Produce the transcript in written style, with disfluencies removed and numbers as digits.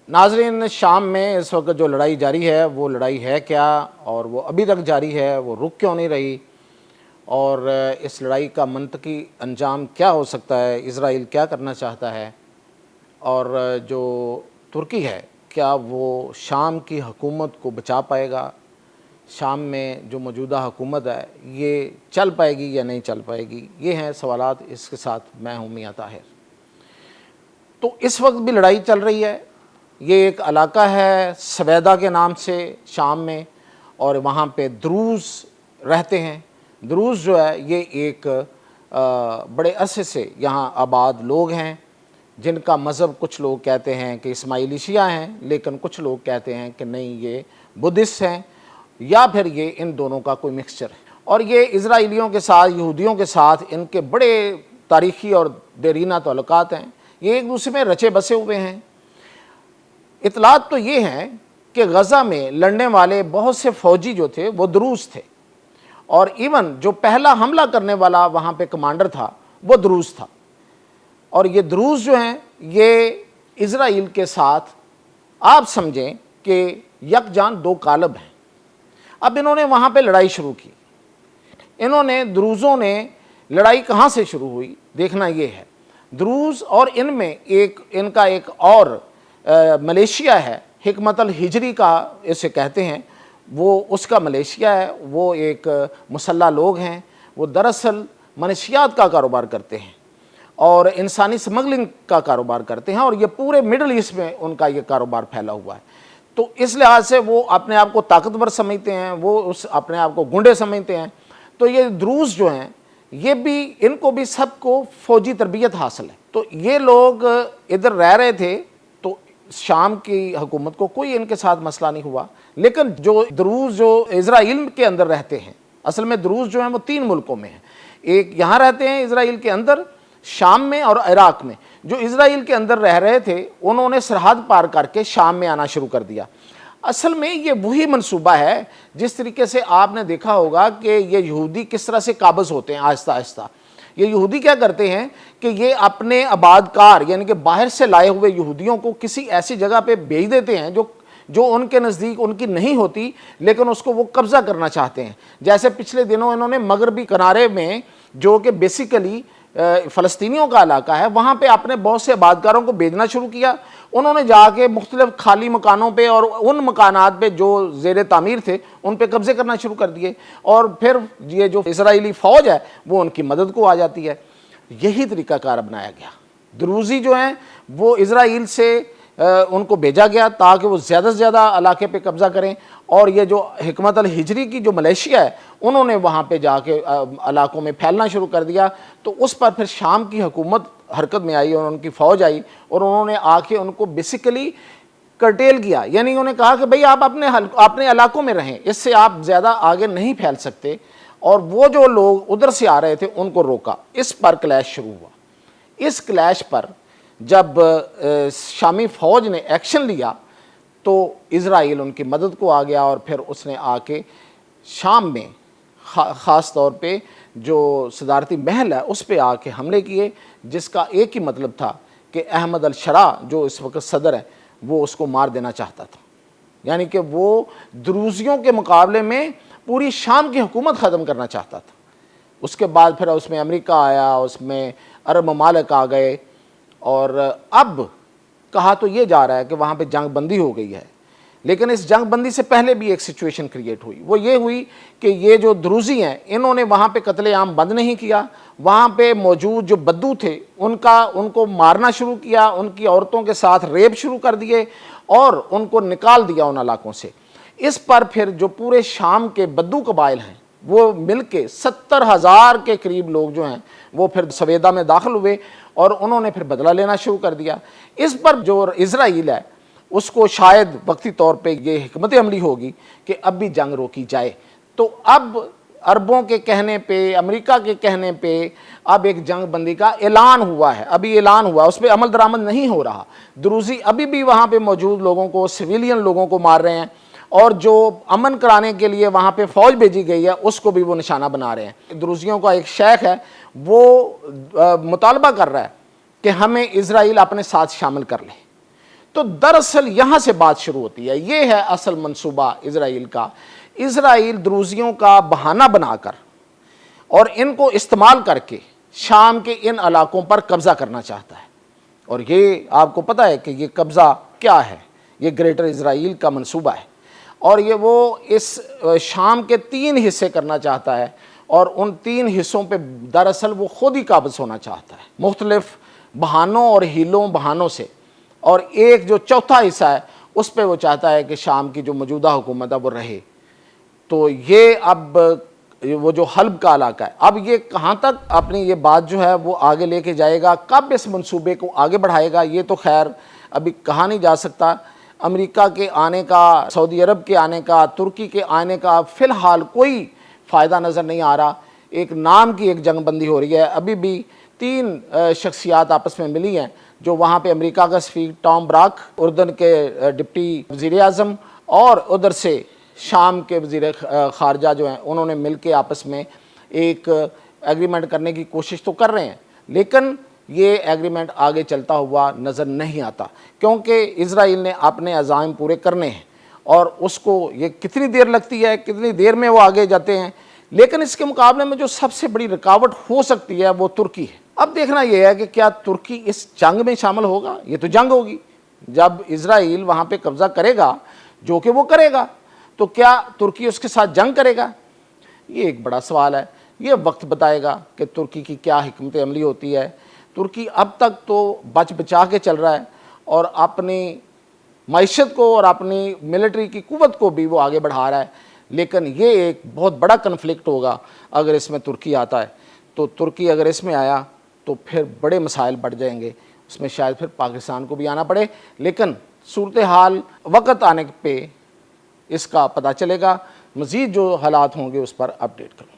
नाज़रीन, शाम में इस वक्त जो लड़ाई जारी है वो लड़ाई है क्या, और वो अभी तक जारी है, वो रुक क्यों नहीं रही, और इस लड़ाई का मंतकी अंजाम क्या हो सकता है, इज़राइल क्या करना चाहता है, और जो तुर्की है क्या वो शाम की हुकूमत को बचा पाएगा, शाम में जो मौजूदा हुकूमत है ये चल पाएगी या नहीं चल पाएगी। ये हैं सवालात, इसके साथ मैं हूँ मियां ताहिर। तो इस वक्त भी लड़ाई चल रही है। ये एक इलाका है सवेदा के नाम से शाम में, और वहाँ पे द्रूज़ रहते हैं। द्रूज़ जो है ये एक बड़े अरसे से यहाँ आबाद लोग हैं, जिनका मज़हब कुछ लोग कहते हैं कि इस्माइली शिया हैं, लेकिन कुछ लोग कहते हैं कि नहीं ये बुद्धिस्ट हैं, या फिर ये इन दोनों का कोई मिक्सचर है। और ये इज़राइलियों के साथ, यहूदियों के साथ इनके बड़े तारीख़ी और देरीना ताल्लुकात हैं। ये एक दूसरे में रचे बसे हुए हैं। इतलात तो ये हैं कि गज़ा में लड़ने वाले बहुत से फ़ौजी जो थे वो द्रूज़ थे, और इवन जो पहला हमला करने वाला वहाँ पे कमांडर था वो द्रूज़ था। और ये द्रूज़ जो हैं ये इज़राइल के साथ आप समझें कि यकजान दो कालब हैं। अब इन्होंने वहाँ पे लड़ाई शुरू की। इन्होंने द्रूज़ों ने लड़ाई कहाँ से शुरू हुई देखना ये है। द्रूज़ और इनमें इनका एक और मलेशिया है, हिकमत अल हिजरी का इसे कहते हैं, वो उसका मलेशिया है। वो एक मुसल्ला लोग हैं। वो दरअसल मनशियात का कारोबार करते हैं और इंसानी स्मगलिंग का कारोबार करते हैं, और ये पूरे मिडल ईस्ट में उनका ये कारोबार फैला हुआ है। तो इस लिहाज से वो अपने आप को ताकतवर समझते हैं, वो अपने आप को गुंडे समझते हैं। तो ये द्रूज़ जो हैं ये भी, इनको भी सबको फ़ौजी तरबियत हासिल है। तो ये लोग इधर रह रहे थे, तो शाम की हुकूमत को कोई इनके साथ मसला नहीं हुआ। लेकिन जो द्रूज़ जो इज़राइल के अंदर रहते हैं, असल में द्रूज़ जो हैं वो 3 मुल्कों में हैं। एक यहाँ रहते हैं इज़राइल के अंदर, शाम में और इराक़ में। जो इज़राइल के अंदर रह रहे थे उन्होंने सरहद पार करके शाम में आना शुरू कर दिया। असल में ये वही मंसूबा है जिस तरीके से आपने देखा होगा कि ये यहूदी किस तरह से काबज़ होते हैं आहिस्ता आहिस्ता। ये यहूदी क्या करते हैं कि ये अपने आबादकार यानी कि बाहर से लाए हुए यहूदियों को किसी ऐसी जगह पे भेज देते हैं जो उनके नज़दीक उनकी नहीं होती, लेकिन उसको वो कब्ज़ा करना चाहते हैं। जैसे पिछले दिनों इन्होंने मगरबी किनारे में, जो कि बेसिकली फ़लस्तीनियों का इलाका है, वहाँ पे अपने बहुत से आबादकारों को भेजना शुरू किया। उन्होंने जाके मुख्तलिफ खाली मकानों पे और उन मकानात पे जो ज़ेर तामीर थे उन पे कब्ज़े करना शुरू कर दिए, और फिर ये जो इज़राइली फ़ौज है वो उनकी मदद को आ जाती है। यही तरीक़ाकार अपनाया गया। द्रूज़ी जो हैं वो इज़राइल से उनको भेजा गया ताकि वो ज़्यादा से ज़्यादा इलाके पे कब्ज़ा करें, और ये जो हिकमत अल हिजरी की जो मलेशिया है उन्होंने वहाँ पे जाके इलाकों में फैलना शुरू कर दिया। तो उस पर फिर शाम की हुकूमत हरकत में आई और उनकी फ़ौज आई, और उन्होंने आके उनको बेसिकली कर्टेल किया। यानी उन्होंने कहा कि भाई आप अपने इलाकों में रहें, इससे आप ज़्यादा आगे नहीं फैल सकते। और वो जो लोग उधर से आ रहे थे उनको रोका। इस पर क्लैश शुरू हुआ। इस क्लैश पर जब शामी फ़ौज ने एक्शन लिया तो इज़राइल उनकी मदद को आ गया, और फिर उसने आके शाम में ख़ास तौर पे जो सदारती महल है उस पे आके हमले किए, जिसका एक ही मतलब था कि अहमद अल शरा जो इस वक्त सदर है वो उसको मार देना चाहता था। यानी कि वो द्रूज़ियों के मुकाबले में पूरी शाम की हुकूमत ख़त्म करना चाहता था। उसके बाद फिर उसमें अमेरिका आया, उसमें अरब ममालिक आ गए, और अब कहा तो ये जा रहा है कि वहाँ पे जंग बंदी हो गई है। लेकिन इस जंग बंदी से पहले भी एक सिचुएशन क्रिएट हुई। वो ये हुई कि ये जो द्रूज़ी हैं इन्होंने वहाँ पे कत्लेआम बंद नहीं किया। वहाँ पे मौजूद जो बद्दू थे उनको मारना शुरू किया, उनकी औरतों के साथ रेप शुरू कर दिए और उनको निकाल दिया उन इलाकों से। इस पर फिर जो पूरे शाम के बद्दू कबाइल हैं वो मिल के 70,000 के करीब लोग जो हैं वो फिर सवेदा में दाखिल हुए, और उन्होंने फिर बदला लेना शुरू कर दिया। इस पर जो इज़राइल है उसको शायद वक्ती तौर पे ये हिकमत अमली होगी कि अब भी जंग रोकी जाए। तो अब अरबों के कहने पे, अमेरिका के कहने पे अब एक जंग बंदी का ऐलान हुआ है। अभी ऐलान हुआ, उस पर अमल दरामद नहीं हो रहा। द्रूज़ी अभी भी वहाँ पे मौजूद लोगों को, सिविलियन लोगों को मार रहे हैं, और जो अमन कराने के लिए वहाँ पे फ़ौज भेजी गई है उसको भी वो निशाना बना रहे हैं। द्रूज़ियों का एक शेख है वो मुतालबा कर रहा है कि हमें इज़राइल अपने साथ शामिल कर ले। تو دراصل یہاں سے بات شروع ہوتی ہے. یہ ہے اصل منصوبہ اسرائیل کا. اسرائیل دروزیوں کا بہانہ بنا کر اور ان کو استعمال کر کے شام کے ان علاقوں پر قبضہ کرنا چاہتا ہے. اور یہ آپ کو پتہ ہے کہ یہ قبضہ کیا ہے. یہ گریٹر اسرائیل کا منصوبہ ہے اور یہ وہ اس شام کے 3 حصے کرنا چاہتا ہے اور ان 3 حصوں پہ دراصل وہ خود ہی قابض ہونا چاہتا ہے مختلف بہانوں اور ہیلوں بہانوں سے. اور ایک جو چوتھا حصہ ہے اس پہ وہ چاہتا ہے کہ شام کی جو موجودہ حکومت ہے وہ رہے. تو یہ اب وہ جو حلب کا علاقہ ہے, اب یہ کہاں تک اپنی یہ بات جو ہے وہ آگے لے کے جائے گا, کب اس منصوبے کو آگے بڑھائے گا, یہ تو خیر ابھی کہا نہیں جا سکتا. امریکہ کے آنے کا, سعودی عرب کے آنے کا, ترکی کے آنے کا فی الحال کوئی فائدہ نظر نہیں آ رہا. ایک نام کی ایک جنگ بندی ہو رہی ہے. ابھی بھی 3 شخصیات آپس میں ملی ہیں جو وہاں پہ امریکہ کا سفیر ٹام براک, اردن کے ڈپٹی وزیر اعظم, اور ادھر سے شام کے وزیر خارجہ جو ہیں انہوں نے مل کے آپس میں ایک ایگریمنٹ کرنے کی کوشش تو کر رہے ہیں, لیکن یہ ایگریمنٹ آگے چلتا ہوا نظر نہیں آتا کیونکہ اسرائیل نے اپنے عزائم پورے کرنے ہیں اور اس کو یہ کتنی دیر لگتی ہے, کتنی دیر میں وہ آگے جاتے ہیں. لیکن اس کے مقابلے میں جو سب سے بڑی رکاوٹ ہو سکتی ہے وہ ترکی ہے. اب دیکھنا یہ ہے کہ کیا ترکی اس جنگ میں شامل ہوگا. یہ تو جنگ ہوگی جب اسرائیل وہاں پہ قبضہ کرے گا, جو کہ وہ کرے گا, تو کیا ترکی اس کے ساتھ جنگ کرے گا. یہ ایک بڑا سوال ہے. یہ وقت بتائے گا کہ ترکی کی کیا حکمت عملی ہوتی ہے. ترکی اب تک تو بچ بچا کے چل رہا ہے اور اپنی معیشت کو اور اپنی ملٹری کی قوت کو بھی وہ آگے بڑھا رہا ہے, لیکن یہ ایک بہت بڑا کنفلکٹ ہوگا اگر اس میں ترکی آتا ہے. تو ترکی اگر اس میں آیا تو پھر بڑے مسائل بڑھ جائیں گے, اس میں شاید پھر پاکستان کو بھی آنا پڑے. لیکن صورتحال وقت آنے پہ اس کا پتہ چلے گا. مزید جو حالات ہوں گے اس پر اپڈیٹ کروں.